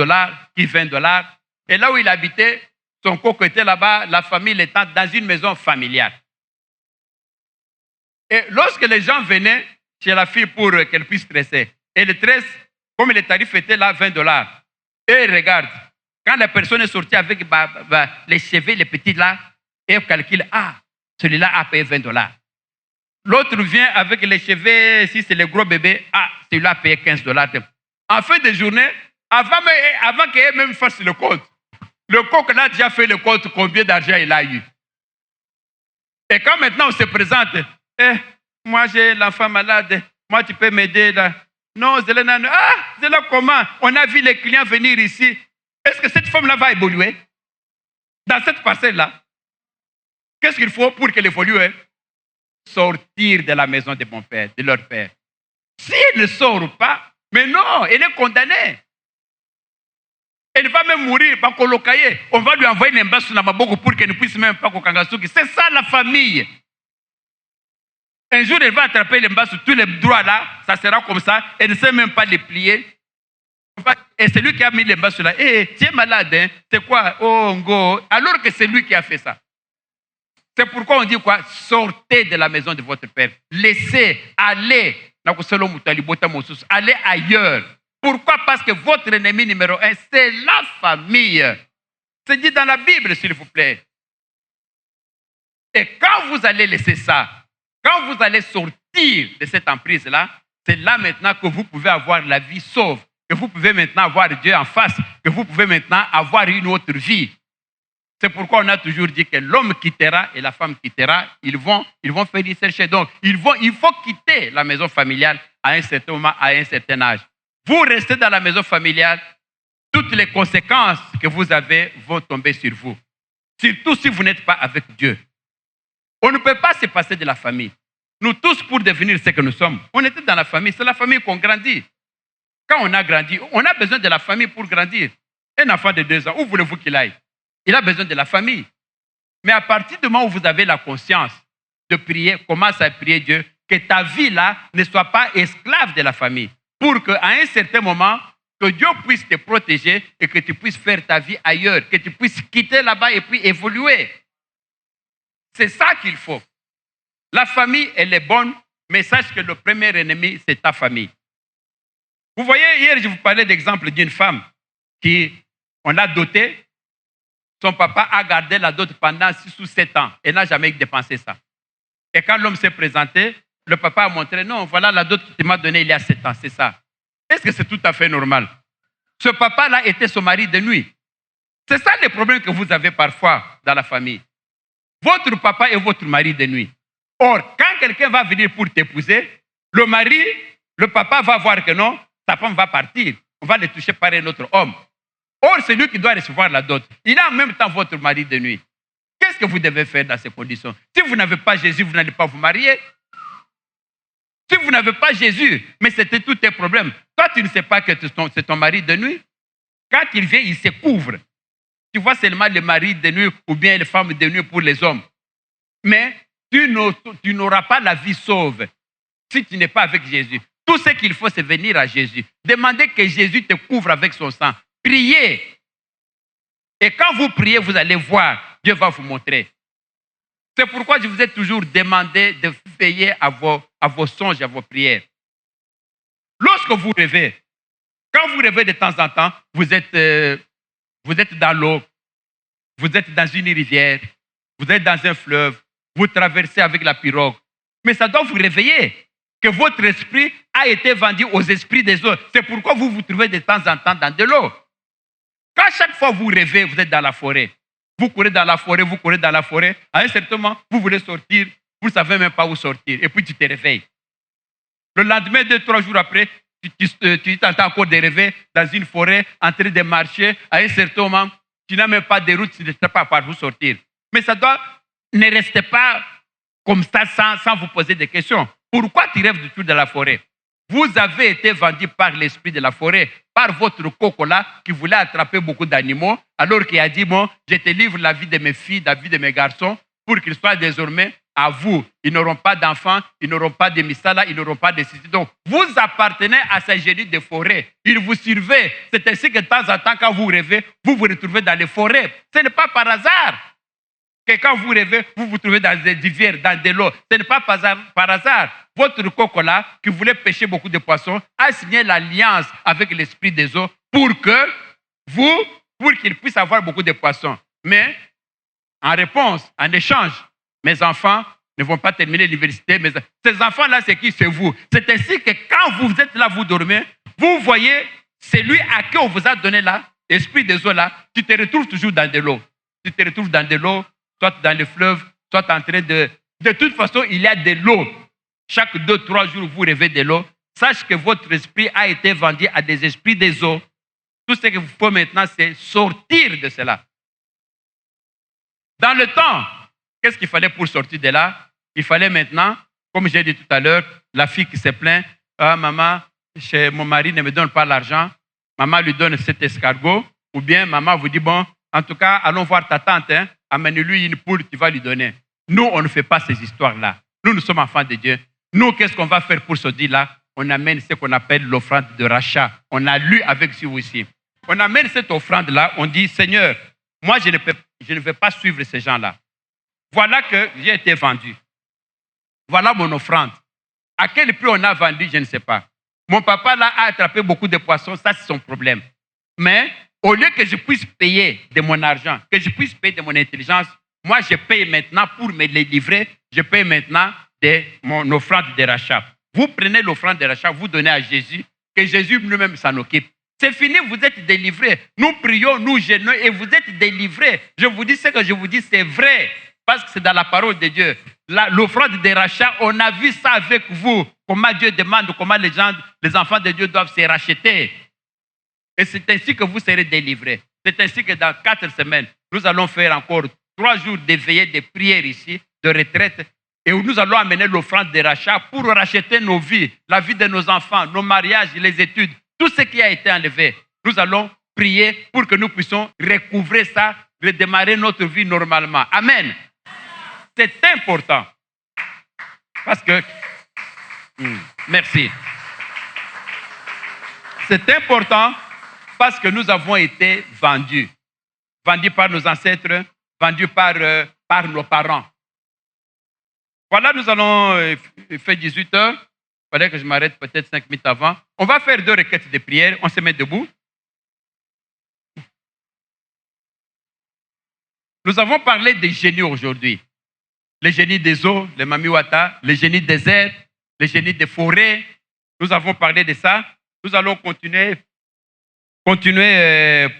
[SPEAKER 2] qui $20. Et là où il habitait, son coco était là-bas, la famille étant dans une maison familiale. Et lorsque les gens venaient chez la fille pour qu'elle puisse tresser, elle tresse, comme les tarifs étaient là, $20. Et regarde, quand la personne est sortie avec les cheveux, les petits là, et elle calcule, celui-là a payé $20. L'autre vient avec les cheveux, si c'est le gros bébé, celui-là a payé $15. En fin de journée, avant qu'elle même fasse le compte, le coq là a déjà fait le compte combien d'argent il a eu. Et quand maintenant on se présente, moi j'ai l'enfant malade, moi tu peux m'aider là. Non, Zelena, Zelena, comment? On a vu les clients venir ici. Est-ce que cette femme-là va évoluer dans cette parcelle-là? Qu'est-ce qu'il faut pour qu'elle évolue? Sortir de la maison de mon père, de leur père. Si elle ne sort pas, mais non, elle est condamnée. Elle va même mourir, pas colocailler. On va lui envoyer une embassade sur la maboko pour qu'elle ne puisse même pas kokangasuki. C'est ça la famille. Un jour, elle va attraper les mbas sur tous les doigts là, ça sera comme ça, elle ne sait même pas les plier. Et c'est lui qui a mis les mbas sur là. Hé, tu es malade, hein? C'est quoi? Oh, ngo. Alors que c'est lui qui a fait ça. C'est pourquoi on dit quoi? Sortez de la maison de votre père. Laissez, allez. Allez ailleurs. Pourquoi? Parce que votre ennemi numéro 1, c'est la famille. C'est dit dans la Bible, s'il vous plaît. Et quand vous allez laisser ça, quand vous allez sortir de cette emprise-là, c'est là maintenant que vous pouvez avoir la vie sauve, que vous pouvez maintenant avoir Dieu en face, que vous pouvez maintenant avoir une autre vie. C'est pourquoi on a toujours dit que l'homme quittera et la femme quittera, ils vont faire une chercher. Donc, il faut quitter la maison familiale à un certain moment, à un certain âge. Vous restez dans la maison familiale, toutes les conséquences que vous avez vont tomber sur vous. Surtout si vous n'êtes pas avec Dieu. On ne peut pas se passer de la famille. Nous tous, pour devenir ce que nous sommes, on était dans la famille. C'est la famille qu'on grandit. Quand on a grandi, on a besoin de la famille pour grandir. Un enfant de 2 ans, où voulez-vous qu'il aille? Il a besoin de la famille. Mais à partir du moment où vous avez la conscience de prier, commence à prier Dieu, que ta vie là ne soit pas esclave de la famille. Pour qu'à un certain moment, que Dieu puisse te protéger et que tu puisses faire ta vie ailleurs, que tu puisses quitter là-bas et puis évoluer. C'est ça qu'il faut. La famille, elle est bonne, mais sache que le premier ennemi, c'est ta famille. Vous voyez, hier, je vous parlais d'exemple d'une femme qui, on l'a dotée. Son papa a gardé la dot pendant 6 ou 7 ans et n'a jamais dépensé ça. Et quand l'homme s'est présenté, le papa a montré, non, voilà la dot que tu m'as donnée il y a 7 ans, c'est ça. Est-ce que c'est tout à fait normal? Ce papa-là était son mari de nuit. C'est ça le problème que vous avez parfois dans la famille. Votre papa est votre mari de nuit. Or, quand quelqu'un va venir pour t'épouser, le papa va voir que non, sa femme va partir. On va le toucher par un autre homme. Or, c'est lui qui doit recevoir la dot. Il est en même temps votre mari de nuit. Qu'est-ce que vous devez faire dans ces conditions? Si vous n'avez pas Jésus, vous n'allez pas vous marier. Si vous n'avez pas Jésus, mais c'était tous tes problèmes. Toi, tu ne sais pas que c'est ton mari de nuit. Quand il vient, il se couvre. Tu vois seulement le mari de nuit ou bien les femmes de nuit pour les hommes. Mais tu n'auras pas la vie sauve si tu n'es pas avec Jésus. Tout ce qu'il faut, c'est venir à Jésus. Demander que Jésus te couvre avec son sang. Priez. Et quand vous priez, vous allez voir. Dieu va vous montrer. C'est pourquoi je vous ai toujours demandé de veiller à vos songes, à vos prières. Lorsque vous rêvez, quand vous rêvez de temps en temps, vous êtes dans l'eau, vous êtes dans une rivière, vous êtes dans un fleuve, vous traversez avec la pirogue. Mais ça doit vous réveiller que votre esprit a été vendu aux esprits des autres. C'est pourquoi vous vous trouvez de temps en temps dans de l'eau. Quand chaque fois vous rêvez, vous êtes dans la forêt. Vous courez dans la forêt, vous courez dans la forêt. À un certain moment, vous voulez sortir, vous ne savez même pas où sortir. Et puis tu te réveilles. Le lendemain, 2-3 jours après, tu t'entends encore de rêver dans une forêt, en train de marcher. À un certain moment, tu n'as même pas de route, tu ne sais pas par où sortir. Mais ça doit, ne restez pas comme ça sans vous poser des questions. Pourquoi tu rêves du tout de la forêt? Vous avez été vendu par l'esprit de la forêt, par votre coco là qui voulait attraper beaucoup d'animaux, alors qu'il a dit, bon, je te livre la vie de mes filles, la vie de mes garçons, pour qu'ils soient désormais à vous. Ils n'auront pas d'enfants, ils n'auront pas de misala, ils n'auront pas de ceci. Donc, vous appartenez à ces génies de forêt. Ils vous surveillent. C'est ainsi que de temps en temps, quand vous rêvez, vous vous retrouvez dans les forêts. Ce n'est pas par hasard que quand vous rêvez, vous vous trouvez dans des rivières, dans de l'eau. Ce n'est pas par hasard. Votre coco là, qui voulait pêcher beaucoup de poissons, a signé l'alliance avec l'esprit des eaux pour qu'il puisse avoir beaucoup de poissons. Mais, en réponse, en échange, mes enfants ne vont pas terminer l'université. Ces enfants-là, c'est qui? C'est vous. C'est ainsi que quand vous êtes là, vous dormez, vous voyez celui à qui on vous a donné là, l'esprit des eaux là, tu te retrouves toujours dans de l'eau. Tu te retrouves dans de l'eau, soit dans le fleuve, soit en train de... De toute façon, il y a de l'eau. Chaque 2-3 jours, vous rêvez de l'eau. Sache que votre esprit a été vendu à des esprits des eaux. Tout ce qu'il vous faut maintenant, c'est sortir de cela. Dans le temps, qu'est-ce qu'il fallait pour sortir de là? Il fallait maintenant, comme j'ai dit tout à l'heure, la fille qui se plaint, ah maman, mon mari ne me donne pas l'argent, maman lui donne cet escargot, ou bien maman vous dit, bon, en tout cas, allons voir ta tante, hein, amène-lui une poule, tu vas lui donner. Nous, on ne fait pas ces histoires-là. Nous sommes enfants de Dieu. Nous, qu'est-ce qu'on va faire pour ce dit-là? On amène ce qu'on appelle l'offrande de rachat. On a lu avec vous ici. On amène cette offrande-là, on dit, Seigneur, moi, je ne vais pas suivre ces gens-là. Voilà que j'ai été vendu. Voilà mon offrande. À quel prix on a vendu, je ne sais pas. Mon papa, là, a attrapé beaucoup de poissons, ça, c'est son problème. Mais au lieu que je puisse payer de mon argent, que je puisse payer de mon intelligence, moi, je paye maintenant pour me les livrer, je paye maintenant mon offrande de rachat. Vous prenez l'offrande de rachat, vous donnez à Jésus, que Jésus lui-même s'en occupe. C'est fini, vous êtes délivrés. Nous prions, nous jeûnons et vous êtes délivrés. Je vous dis ce que je vous dis, c'est vrai, parce que c'est dans la parole de Dieu. L'offrande de rachat, on a vu ça avec vous, comment Dieu demande, comment les enfants de Dieu doivent se racheter. Et c'est ainsi que vous serez délivrés. C'est ainsi que dans 4 semaines, nous allons faire encore 3 jours de veillée, de prière ici, de retraite, et où nous allons amener l'offrande de rachat pour racheter nos vies, la vie de nos enfants, nos mariages, les études, tout ce qui a été enlevé. Nous allons prier pour que nous puissions recouvrer ça, redémarrer notre vie normalement. Amen. C'est important. Parce que... merci. C'est important parce que nous avons été vendus. Vendus par nos ancêtres, vendus par nos parents. Voilà, nous allons faire 18 heures. Il fallait que je m'arrête peut-être 5 minutes avant. On va faire 2 requêtes de prière. On se met debout. Nous avons parlé des génies aujourd'hui. Les génies des eaux, les mamiwata, les génies des airs, les génies des forêts. Nous avons parlé de ça. Nous allons continuer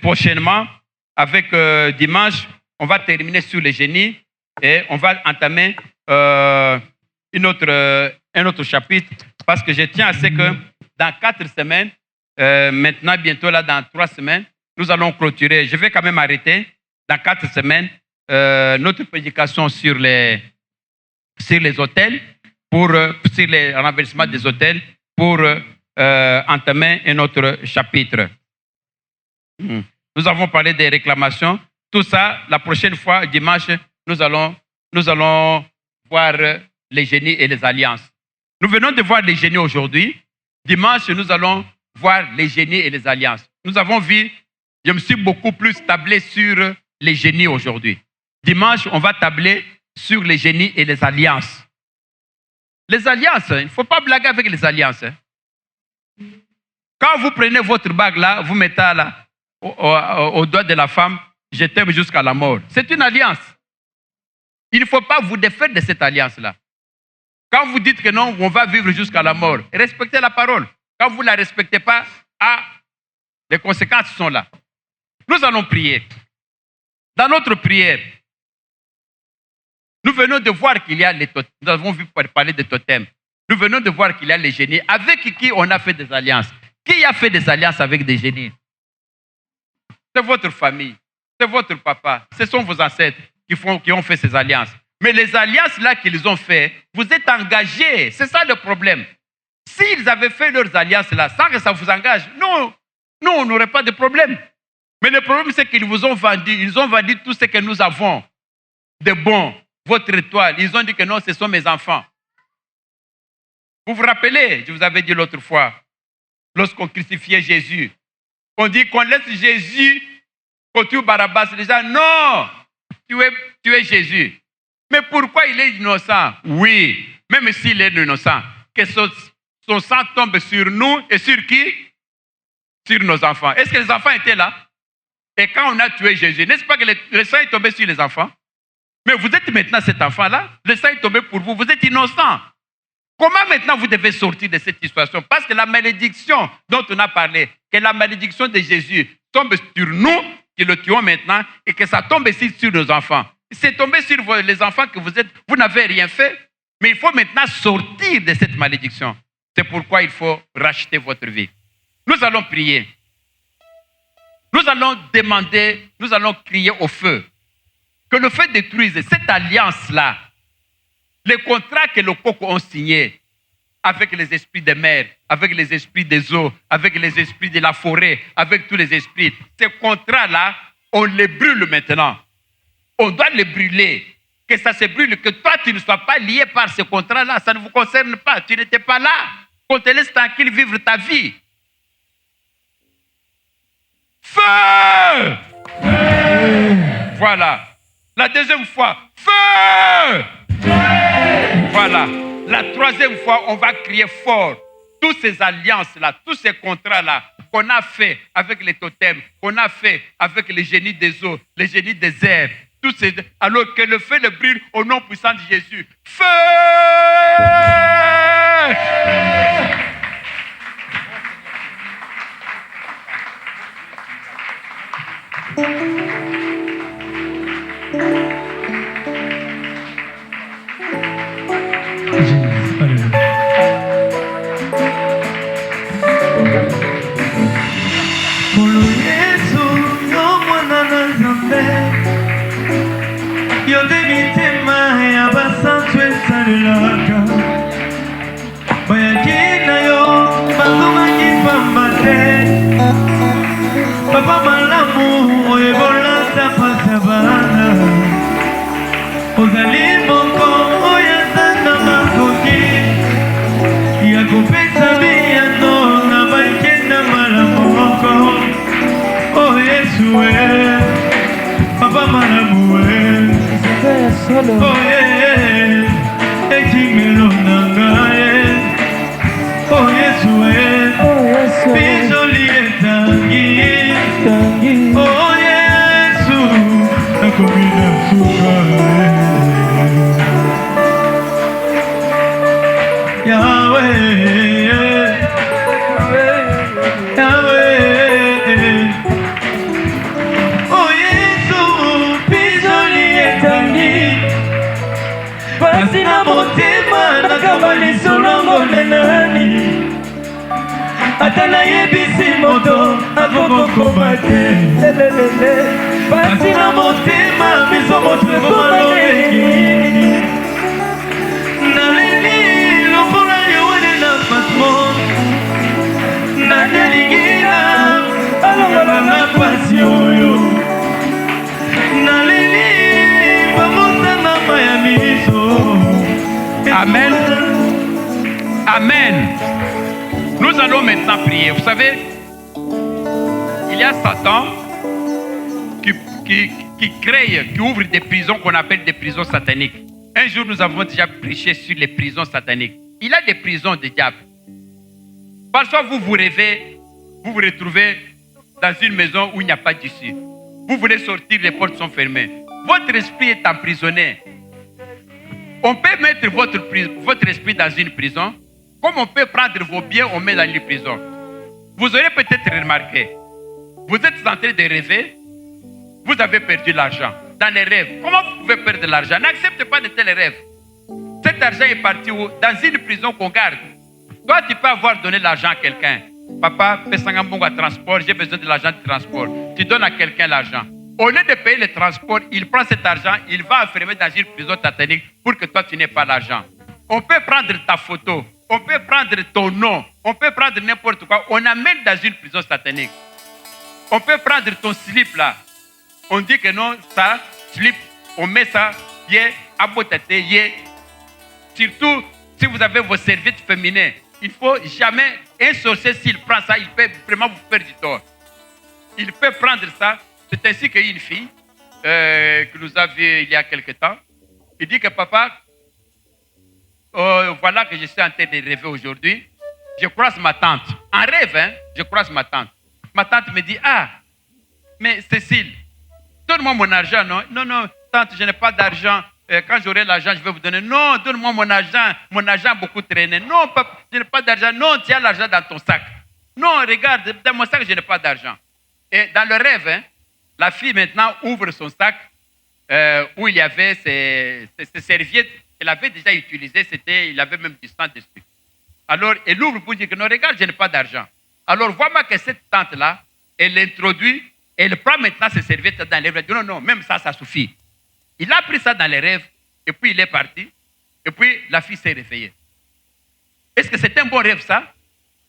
[SPEAKER 2] prochainement avec dimanche. On va terminer sur les génies et on va entamer un autre chapitre parce que je tiens à ce que dans 4 semaines, maintenant bientôt là dans 3 semaines, nous allons clôturer. Je vais quand même arrêter dans 4 semaines notre prédication sur les hôtels, sur les renversements des hôtels pour entamer un autre chapitre. Nous avons parlé des réclamations. Tout ça, la prochaine fois, dimanche, nous allons voir les génies et les alliances. Nous venons de voir les génies aujourd'hui. Dimanche, nous allons voir les génies et les alliances. Nous avons vu, je me suis beaucoup plus tablé sur les génies aujourd'hui. Dimanche, on va tabler sur les génies et les alliances. Les alliances, il ne faut pas blaguer avec les alliances. Quand vous prenez votre bague là, vous mettez là, au doigt de la femme, je t'aime jusqu'à la mort. C'est une alliance. Il ne faut pas vous défaire de cette alliance-là. Quand vous dites que non, on va vivre jusqu'à la mort, respectez la parole. Quand vous ne la respectez pas, les conséquences sont là. Nous allons prier. Dans notre prière, nous venons de voir qu'il y a les totems. Nous avons vu parler des totems. Nous venons de voir qu'il y a les génies. Avec qui on a fait des alliances? Qui a fait des alliances avec des génies? C'est votre famille. C'est votre papa. Ce sont vos ancêtres qui ont fait ces alliances. Mais les alliances là qu'ils ont fait, vous êtes engagés. C'est ça le problème. S'ils avaient fait leurs alliances là, sans que ça vous engage, nous, on n'aurait pas de problème. Mais le problème, c'est qu'ils vous ont vendu. Ils ont vendu tout ce que nous avons de bon. Votre étoile. Ils ont dit que non, ce sont mes enfants. Vous vous rappelez, je vous avais dit l'autre fois, lorsqu'on crucifiait Jésus, on dit qu'on laisse Jésus contre Barabbas. Les gens, non, tu es Jésus. Mais pourquoi il est innocent? Oui, même s'il est innocent, que son sang tombe sur nous et sur qui? Sur nos enfants. Est-ce que les enfants étaient là? Et quand on a tué Jésus, n'est-ce pas que le sang est tombé sur les enfants? Mais vous êtes maintenant cet enfant-là, le sang est tombé pour vous, vous êtes innocent. Comment maintenant vous devez sortir de cette situation? Parce que la malédiction dont on a parlé, que la malédiction de Jésus tombe sur nous, qui le tuons maintenant, et que ça tombe ici sur nos enfants. C'est tombé sur les enfants que vous n'avez rien fait, mais il faut maintenant sortir de cette malédiction. C'est pourquoi il faut racheter votre vie. Nous allons prier. Nous allons demander, nous allons crier au feu. Que le feu détruise cette alliance-là. Les contrats que les cocos ont signés avec les esprits des mers, avec les esprits des eaux, avec les esprits de la forêt, avec tous les esprits. Ces contrats-là, on les brûle maintenant. On doit les brûler. que ça se brûle, que toi, tu ne sois pas lié par ce contrat-là. Ça ne vous concerne pas. Tu n'étais pas là. Qu'on te laisse tranquille vivre ta vie. Feu! Voilà. La deuxième fois, feu! Voilà. La troisième fois, on va crier fort. Toutes ces alliances-là, tous ces contrats-là qu'on a fait avec les totems, qu'on a fait avec les génies des eaux, les génies des airs, alors que le feu le brûle au nom puissant de Jésus. Feu!
[SPEAKER 3] Papa malamu oyebolata pasabana ozali moko oyatanga makoki ya kopesa biyano na bakenda malamu moko o Yesu papa malamu oye ekimelo nanga o Yesu bizoli etangi oh Yesu nakomina suka Yahweh Yahweh oh Yesu bizoli etangi basi na motema nakaba lisolongo nenani atana yebisi moto akokokoma te basi na motema biso moto ekomalobeki naleli lokola yowene na pasmo nadelingila alongola na pasi oyo naleli bamosana maya miso.
[SPEAKER 2] Amen. Amen. Nous allons maintenant prier. Vous savez, il y a Satan qui crée, qui ouvre des prisons qu'on appelle des prisons sataniques. Un jour, nous avons déjà prêché sur les prisons sataniques. Il y a des prisons de diable. Parfois, vous vous rêvez, vous vous retrouvez dans une maison où il n'y a pas d'issue. Vous voulez sortir, les portes sont fermées. Votre esprit est emprisonné. On peut mettre votre esprit dans une prison, comme on peut prendre vos biens, on met dans une prison. Vous aurez peut-être remarqué, vous êtes en train de rêver, vous avez perdu l'argent dans les rêves. Comment vous pouvez perdre l'argent? N'acceptez pas de tels rêves. Cet argent est parti où? Dans une prison qu'on garde. Toi, tu peux avoir donné l'argent à quelqu'un. Papa, à transport, j'ai besoin de l'argent de transport. Tu donnes à quelqu'un l'argent. Au lieu de payer le transport, il prend cet argent, il va enfermer dans une prison satanique pour que toi, tu n'aies pas l'argent. On peut prendre ta photo, on peut prendre ton nom, on peut prendre n'importe quoi. On amène dans une prison satanique. On peut prendre ton slip là. On dit que non, ça, slip, on met ça, surtout si vous avez vos serviettes féminines. Il ne faut jamais, un sorcier, s'il prend ça, il peut vraiment vous faire du tort. Il peut prendre ça. C'est ainsi qu'il y a une fille que nous avions il y a quelque temps. Il dit que papa, voilà que je suis en train de rêver aujourd'hui. Je croise ma tante. En rêve, hein, je croise ma tante. Ma tante me dit, ah, mais Cécile, donne-moi mon argent, non? Non, non, tante, je n'ai pas d'argent. Quand j'aurai l'argent, je vais vous donner. Non, donne-moi mon argent. Mon argent a beaucoup traîné. Non, papa, je n'ai pas d'argent. Non, tu as l'argent dans ton sac. Non, regarde, dans mon sac, je n'ai pas d'argent. Et dans le rêve, hein, la fille maintenant ouvre son sac où il y avait ses serviettes qu'elle avait déjà utilisées. Il avait même du sang dessus. Alors, elle ouvre pour dire que non, regarde, je n'ai pas d'argent. Alors, vois-moi que cette tante-là, elle l'introduit, elle prend maintenant ses serviettes dans les rêves. Elle dit non, non, même ça, ça suffit. Il a pris ça dans les rêves, et puis il est parti, et puis la fille s'est réveillée. Est-ce que c'est un bon rêve, ça?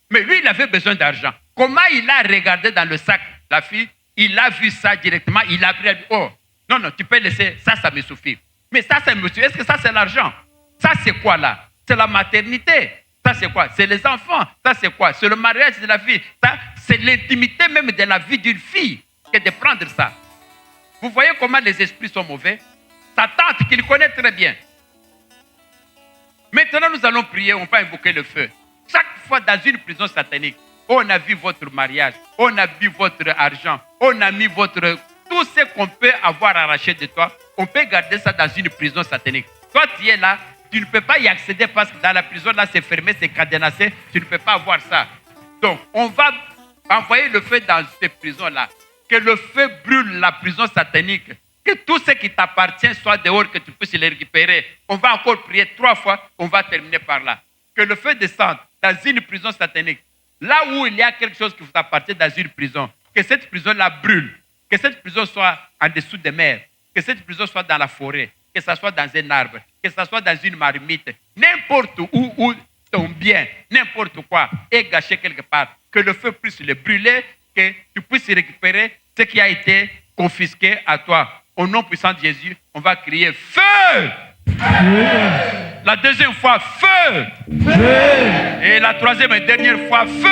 [SPEAKER 2] Mais lui, il avait besoin d'argent. Comment il a regardé dans le sac, la fille? Il a vu ça directement, il a pris, oh, non, non, tu peux laisser, ça me suffit. Mais ça, c'est monsieur. Est-ce que ça, c'est l'argent? Ça, c'est quoi là? C'est la maternité. Ça, c'est quoi? C'est les enfants. Ça, c'est quoi? C'est le mariage de la fille. Ça, c'est l'intimité même de la vie d'une fille que de prendre ça. Vous voyez comment les esprits sont mauvais? Sa tante, qu'il connaît très bien. Maintenant, nous allons prier, on va invoquer le feu. Chaque fois dans une prison satanique, on a vu votre mariage, on a vu votre argent, on a mis votre... Tout ce qu'on peut avoir arraché de toi, on peut garder ça dans une prison satanique. Toi, tu es là, tu ne peux pas y accéder parce que dans la prison, là, c'est fermé, c'est cadenassé, tu ne peux pas avoir ça. Donc, on va envoyer le feu dans cette prison-là. Que le feu brûle la prison satanique. Que tout ce qui t'appartient soit dehors, que tu puisses les récupérer. On va encore prier 3 fois, on va terminer par là. Que le feu descende dans une prison satanique. Là où il y a quelque chose qui vous appartient dans une prison, que cette prison-là brûle. Que cette prison soit en dessous des mers. Que cette prison soit dans la forêt. Que ça soit dans un arbre. Que ça soit dans une marmite. N'importe où ton bien, n'importe quoi est gâché quelque part. Que le feu puisse le brûler, que tu puisses récupérer ce qui a été confisqué à toi. Au nom puissant de Jésus, on va crier feu! La deuxième fois, feu! Et la troisième et dernière fois, feu!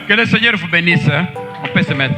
[SPEAKER 2] Que le Seigneur vous bénisse. On peut se mettre.